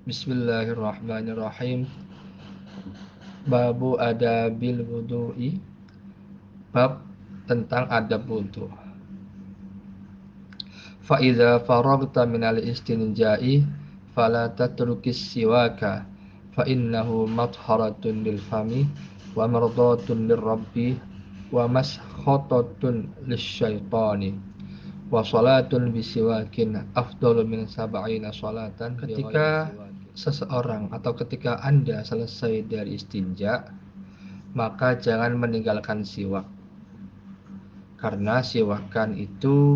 Bismillahirrahmanirrahim. Babu adabil wudu'i, bab tentang adab wudu. Fa idza faragta minal istinja'i fala tatrukis siwaka fa innahu matharatun lil fami wa mardatun lirabbi wa maskhatatun lisyaitani wa salatun bisiwakin afdalu min sab'ina salatan. Ketika seseorang atau ketika Anda selesai dari istinja, maka jangan meninggalkan siwak, karena siwakan itu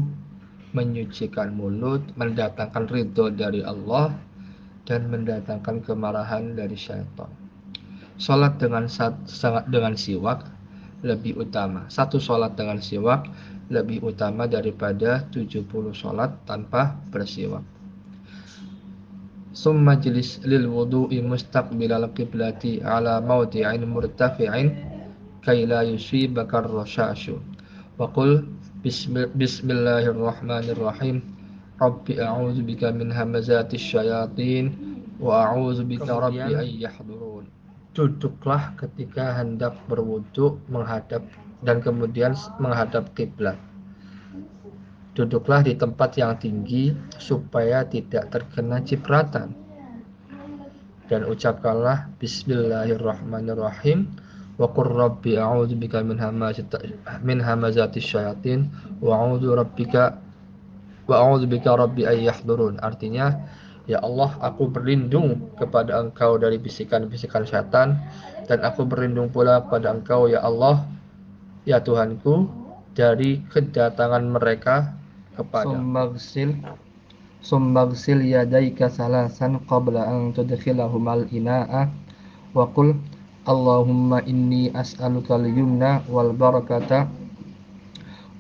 menyucikan mulut, mendatangkan ridho dari Allah, dan mendatangkan kemarahan dari syaitan. Salat dengan siwak lebih utama. Satu salat dengan siwak lebih utama daripada 70 salat tanpa bersiwak. Summa jlis lil wudu'i mustaqbilal qiblati ala mawdi'in murtafi'in kay la yusibaka ar-rasyashu. Wa qul bismillahirrahmanirrahim. Rabbi a'udzu bika min hamazatis syayatin wa a'udzu bika rabbi ay yahdurun. Duduklah ketika hendak berwudu dan kemudian menghadap kiblat. Duduklah di tempat yang tinggi supaya tidak terkena cipratan. Dan ucapkanlah bismillahirrahmanirrahim. Wa qur rabbi a'udzu bika min hamazatis syayatin wa a'udzu bika rabbi ay yahdurun. Artinya, ya Allah, aku berlindung kepada Engkau dari bisikan-bisikan syaitan, dan aku berlindung pula kepada Engkau, ya Allah, ya Tuhanku, dari kedatangan mereka kepada. Summagsil yadaika salasan qabla an tudkhilahumal ina'a wa qul Allahumma inni as'aluka al-yumna wal barakata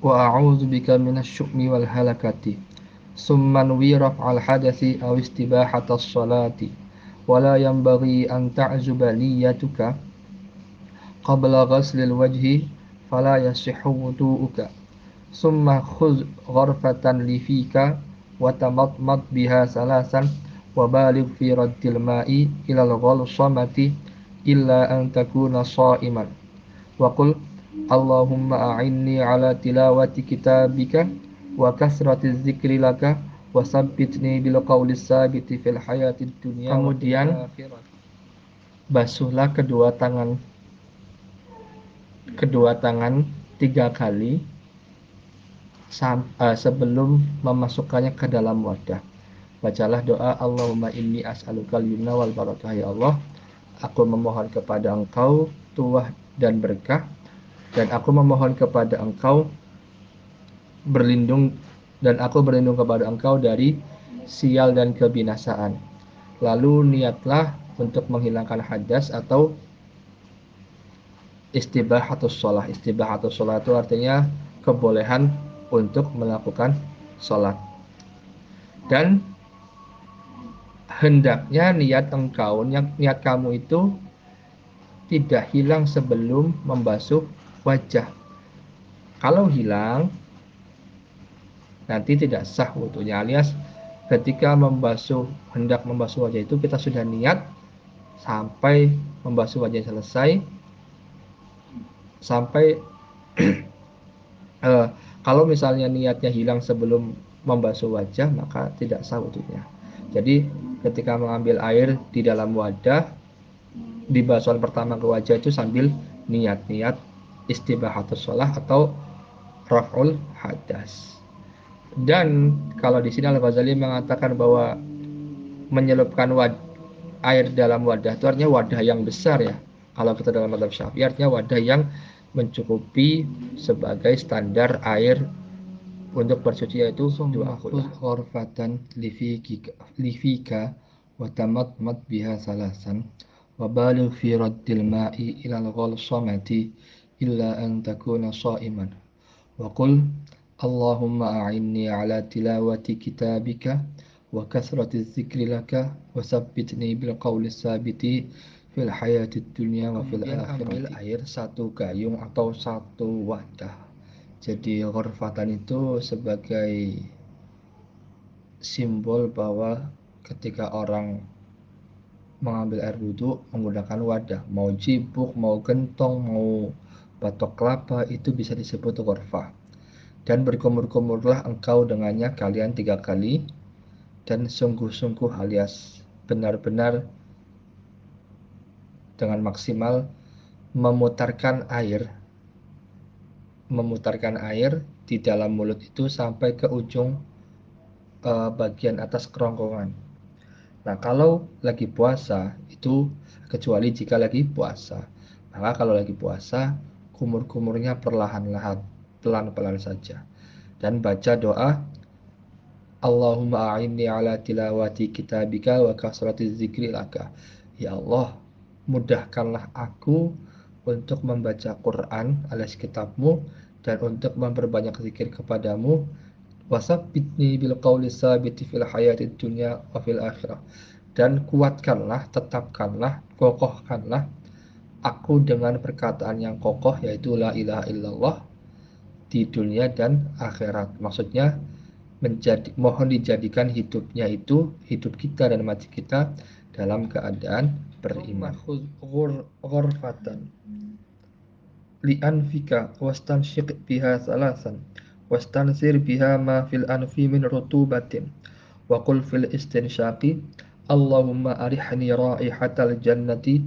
wa a'udzu bika minasy syu'mi wal halakati. Summan wiraf'al hadathi aw istibahatas salati wa la yanbaghi an ta'zuba niyyatuka qabla ghaslil wajhi fala yasihhu wudu'uka. Summa khudh gharfatan li fika wa tamatmat biha salasan wa baligh fi raddil ma'i ila al-ghalsamati illa an takuna sha'iman wa qul Allahumma a'inni ala tilawati kitabika wa kasrati dzikri laka wa sabbitni bil qawli sabiti fil hayatid dunya. Kemudian basuhlah kedua tangan 3 kali sebelum memasukkannya ke dalam wadah. Bacalah doa Allahumma inni as'alukal yumna wal barakah. Ya Allah, aku memohon kepada Engkau tuah dan berkah, dan aku memohon kepada Engkau berlindung kepada Engkau dari sial dan kebinasaan. Lalu niatlah untuk menghilangkan hadas atau istibahatus shalah. Istibahatus shalah itu artinya kebolehan untuk melakukan sholat. Dan hendaknya niat kamu itu tidak hilang sebelum membasuh wajah. Kalau hilang, nanti tidak sah wudunya, alias ketika hendak membasuh wajah itu kita sudah niat sampai membasuh wajah selesai, sampai kalau misalnya niatnya hilang sebelum membasuh wajah, maka tidak sah wudunya. Jadi ketika mengambil air di dalam wadah, di basuhan pertama ke wajah itu sambil niat istibahatus shalah atau raf'ul hadas. Dan kalau di sini Al-Ghazali mengatakan bahwa menyelupkan air dalam wadah itu artinya wadah yang besar, ya. Kalau kita dalam mazhab Syafi'i artinya wadah yang mencukupi sebagai standar air untuk bersuci, yaitu 2 khurfatan lifika wa tamatmat biha salasan wa baligh fi raddil ma'i ila al-ghalsamati illa an takuna sha'iman wa qul Allahumma a'inni ala tilawati kitabika wa kasrati dzikri laka wa sabbitni bil qawli sabiti fil hayatid dunya wa fil akhirati. Ambil air 1 gayung atau 1 wadah. Jadi ghurfatan itu sebagai simbol bahwa ketika orang mengambil air wudhu menggunakan wadah, mau cibuk, mau gentong, mau batok kelapa, itu bisa disebut ghurfah. Dan berkumur-kumurlah engkau dengannya kalian 3 kali, dan sungguh-sungguh alias benar-benar dengan maksimal memutarkan air di dalam mulut itu sampai ke ujung bagian atas kerongkongan. Nah, kalau lagi puasa itu, kecuali jika lagi puasa, maka kalau lagi puasa kumur-kumurnya perlahan-lahan, pelan-pelan saja, dan baca doa Allahumma a'inni ala tilawati kitabika wa kasrati zikri laka. Ya Allah, mudahkanlah aku untuk membaca Quran alias kitabmu, dan untuk memperbanyak zikir kepadamu. Wasabbitni bil qawli sabiti fil hayati dunya wa fil akhirah. Dan kuatkanlah, tetapkanlah, kokohkanlah aku dengan perkataan yang kokoh, yaitu la ilaha illallah, di dunia dan akhirat. Maksudnya mohon dijadikan hidupnya itu, hidup kita dan mati kita, dalam keadaan beriman. Ghurfatan li'anfika wastanshiq biha salasan wastansir biha ma fil anfi min rutubatin wa qul fil istinsyaqi Allahumma arihni raihatal jannati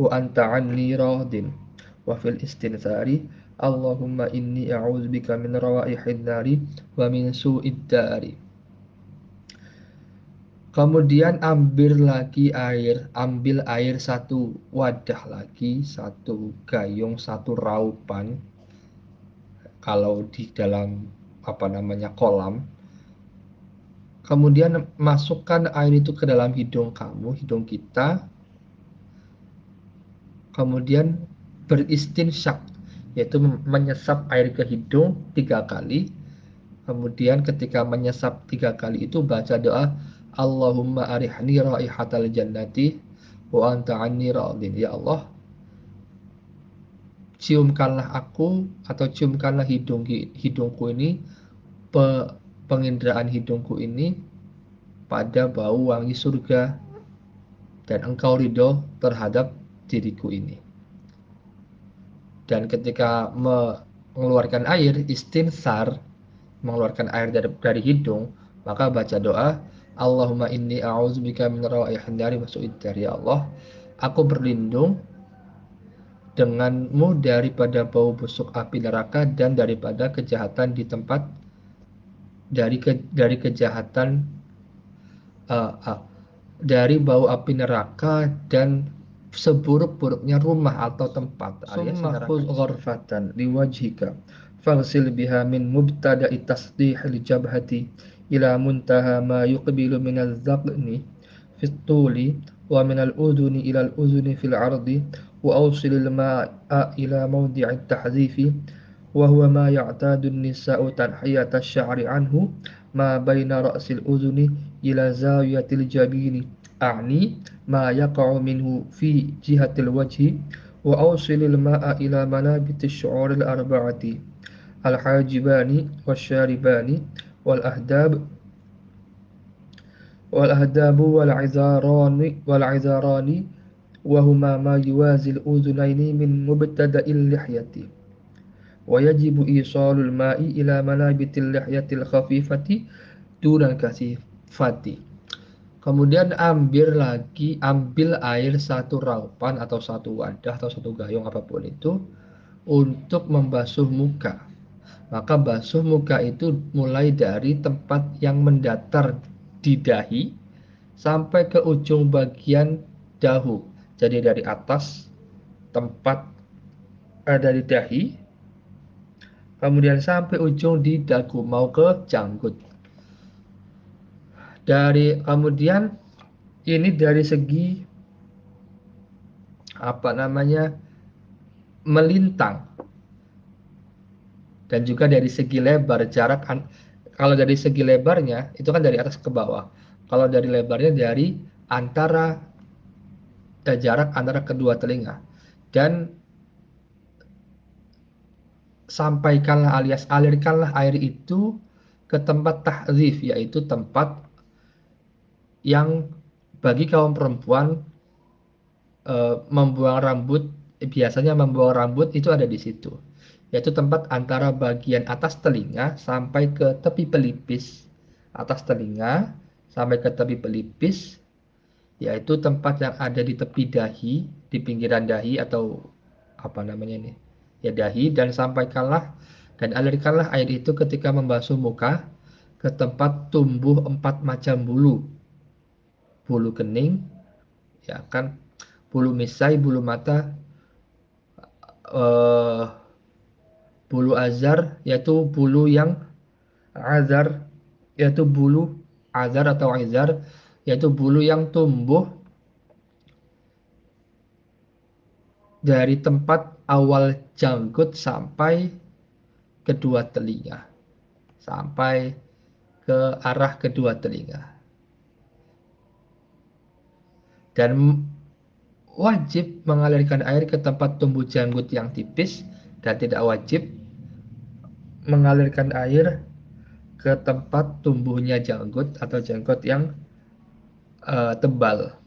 wa anta anni radin, wa fil istinsari Allahumma inni a'udzubika min rawaihin nari wa min su'id dari. Kemudian ambil air satu wadah lagi, satu gayung, satu raupan. Kalau di dalam kolam, kemudian masukkan air itu ke dalam hidung kamu, hidung kita, kemudian beristinsyak, yaitu menyesap air ke hidung 3 kali. Kemudian ketika menyesap 3 kali itu baca doa Allahumma arihni raihatal jannati wa anta anni radin. Ya Allah, ciumkanlah aku atau ciumkanlah hidungku ini, penginderaan hidungku ini pada bau wangi surga, dan engkau ridho terhadap diriku ini. Dan ketika mengeluarkan air, istinsar, mengeluarkan air dari hidung, maka baca doa Allahumma inni a'udzubika min rawaihin nari wa su'id dari. Ya Allah, aku berlindung denganmu daripada bau busuk api neraka dan daripada kejahatan di tempat, dari kejahatan dari bau api neraka dan seburuk-buruknya rumah atau tempat alias neraka. Ghurfatan liwajhika faghsil biha min mubtada'i tasdihil jabhati ila muntaha ma yuqbilu min az-zaqni fi at-tuli wa min al-udhuni ila al-udhuni fil 'ardi wa awsilil ma'a ila mawdi'i at-tahdhifi wa huwa ma ya'tadu an-nisa'u tanhiyata asy-sya'ri anhu ma baina ra'sil udhuni ila zawiyatil jabini a'ni ma yaqa'u minhu fi jihatil wajhi wa awsilil ma'a ila manabitish syu'uril arba'ati al-hajibani wasyaribani wal ahdabu wal izarani wa huma ma yuwazil udhunaini min mubtada'il lihyati wa yajibu isalul ma'i ila manabitil lihyatil khafifati dunal kasifati. Kemudian ambil air satu raupan atau satu wadah atau satu gayung apapun itu untuk membasuh muka. Maka basuh muka itu mulai dari tempat yang mendatar di dahi sampai ke ujung bagian dahu. Jadi dari atas tempat dari dahi, kemudian sampai ujung di dagu, mau ke janggut. Kemudian ini dari segi melintang, dan juga dari segi lebar, jarak. Kalau dari segi lebarnya itu kan dari atas ke bawah. Kalau dari lebarnya dari jarak antara kedua telinga. Dan sampaikanlah alias alirkanlah air itu ke tempat tahzif, yaitu tempat yang bagi kaum perempuan membuang rambut, biasanya membuang rambut itu ada di situ, yaitu tempat antara bagian atas telinga sampai ke tepi pelipis. Atas telinga sampai ke tepi pelipis, yaitu tempat yang ada di tepi dahi, di pinggiran dahi atau apa namanya ini, ya dahi, dan sampaikanlah dan alirkanlah air itu ketika membasuh muka ke tempat tumbuh 4 macam bulu. Bulu kening, ya kan, bulu misai, bulu mata, eh, bulu azar, yaitu bulu yang azar, yaitu bulu azar atau izar, yaitu bulu yang tumbuh dari tempat awal janggut sampai kedua telinga, sampai ke arah kedua telinga. Dan wajib mengalirkan air ke tempat tumbuh janggut yang tipis, dan tidak wajib mengalirkan air ke tempat tumbuhnya janggut atau janggut yang tebal.